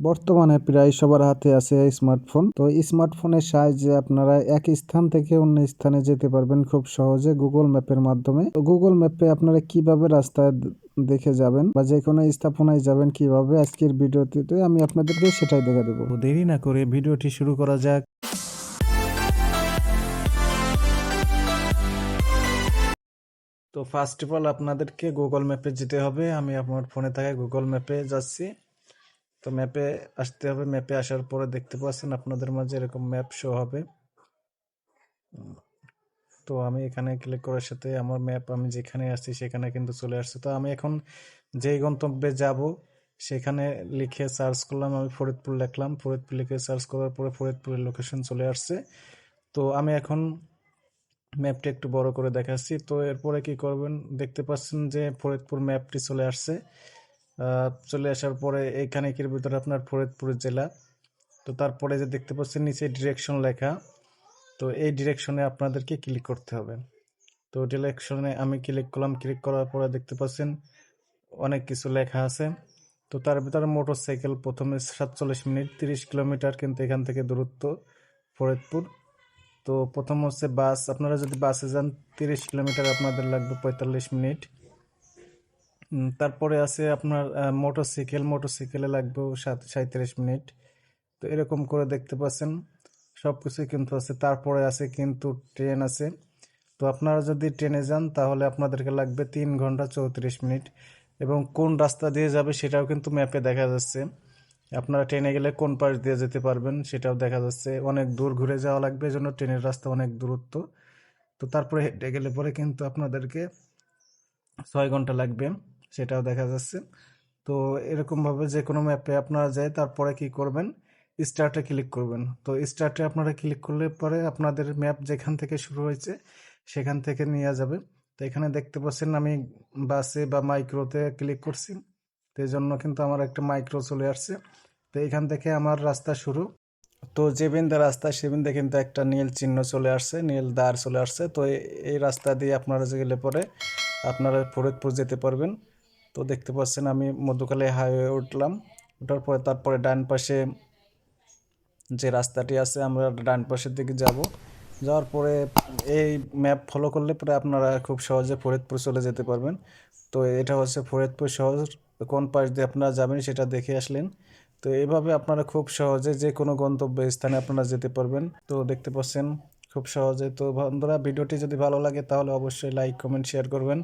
বর্তমানে প্রায় সবার হাতে আছে স্মার্টফোন। তো স্মার্টফোনের সাহায্যে আপনারা এক স্থান থেকে অন্য স্থানে যেতে পারবেন খুব সহজে গুগল ম্যাপের মাধ্যমে। তো গুগল ম্যাপে আপনারা কিভাবে রাস্তায় দেখে যাবেন বা যে কোনো স্থাপনায় যাবেন কিভাবে, আজকের ভিডিওটিতে আমি আপনাদেরকে সেটাই দেখা দেবো। দেরি না করে ভিডিওটি শুরু করা যাক। তো ফার্স্ট অফ অল আপনাদেরকে গুগল ম্যাপে যেতে হবে। আমি আমার ফোনে থাকা গুগল ম্যাপে যাচ্ছি। তো ম্যাপে আসতে হবে। ম্যাপে আসার পরে দেখতে পাচ্ছেন আপনাদের মাঝে এরকম ম্যাপ শো হবে। তো আমি এখানে ক্লিক করার সাথে আমার ম্যাপ, আমি যেখানে আসছি সেখানে কিন্তু চলে আসছে। তো আমি এখন যেই গন্তব্যে যাব সেখানে লিখে সার্চ করলাম, আমি ফরিদপুর লিখলাম। ফরিদপুর লিখে সার্চ করার পরে ফরিদপুরের লোকেশন চলে আসছে। তো আমি এখন ম্যাপটা একটু বড় করে দেখাচ্ছি। তো এরপরে কি করবেন, দেখতে পাচ্ছেন যে ফরিদপুর ম্যাপটি চলে আসছে। চলে আসার পরে এইখানে এর ভিতরে আপনার ফরিদপুর জেলা। তো তারপরে যে দেখতে পাচ্ছেন নিচে ডিরেকশন লেখা, তো এই ডিরেকশনে আপনাদেরকে ক্লিক করতে হবে। তো ডিরেকশনে আমি ক্লিক করলাম। ক্লিক করার পরে দেখতে পাচ্ছেন অনেক কিছু লেখা আছে। তো তার ভিতরে মোটর সাইকেল প্রথমে 47 মিনিট 30 কিলোমিটার কিন্তু এখান থেকে দূরত্ব ফরিদপুর। তো প্রথম হচ্ছে বাস, আপনারা যদি বাসে যান 30 কিলোমিটার আপনাদের লাগবে 45 মিনিট। তারপরে আছে আপনার মোটরসাইকেল, মোটরসাইকেলে লাগবে 37 মিনিট। তো এরকম করে দেখতে পাচ্ছেন সব কিছুই কিন্তু আছে। তারপরে আছে কিন্তু ট্রেন আছে। তো আপনারা যদি ট্রেনে যান তাহলে আপনাদেরকে লাগবে 3 ঘন্টা 34 মিনিট, এবং কোন রাস্তা দিয়ে যাবে সেটাও কিন্তু ম্যাপে দেখা যাচ্ছে। আপনারা ট্রেনে গেলে কোন পাশ দিয়ে যেতে পারবেন সেটাও দেখা যাচ্ছে। অনেক দূর ঘুরে যাওয়া লাগবে, এজন্য ট্রেনের রাস্তা অনেক দূরত্ব। তো তারপরে হেঁটে গেলে পরে কিন্তু আপনাদেরকে 6 ঘন্টা লাগবে, সেটাও দেখা যাচ্ছে। তো এরকমভাবে যে কোনো ম্যাপে আপনারা যায় তারপরে কি করবেন, স্টার্টে ক্লিক করবেন। তো স্টার্টে আপনারা ক্লিক করলে পরে আপনাদের ম্যাপ যেখান থেকে শুরু হয়েছে সেখান থেকে নিয়ে যাবে। তো এখানে দেখতে পাচ্ছেন আমি বাসে বা মাইক্রোতে ক্লিক করছি, তো এই জন্য কিন্তু আমার একটা মাইক্রো চলে আসছে। তো এখান থেকে আমার রাস্তা শুরু। তো যে বিন্দা রাস্তা সে বিন্দা কিন্তু একটা নীল চিহ্ন চলে আসছে, নীল দাঁড় চলে আসছে। তো এই রাস্তা দিয়ে আপনারা গেলে পরে আপনারা ফরিদপুর যেতে পারবেন। তো দেখতে পাচ্ছেন আমি মধ্যখালী হাইওয়ে উঠলাম। ওঠার পরে তারপরে ডান পাশে যে রাস্তাটি আছে আমরা ডান পাশের দিকে যাব। যাওয়ার পরে এই ম্যাপ ফলো করলে পরে আপনারা খুব সহজে ফরিদপুর চলে যেতে পারবেন। তো এটা হচ্ছে ফরিদপুর শহর, কোন পাশ দিয়ে আপনারা যাবেন সেটা দেখে আসলেন। তো এইভাবে আপনারা খুব সহজে যে কোনো গন্তব্য স্থানে আপনারা যেতে পারবেন। তো দেখতে পাচ্ছেন খুব সহজে। তো বন্ধুরা, ভিডিওটি যদি ভালো লাগে তাহলে অবশ্যই লাইক কমেন্ট শেয়ার করবেন।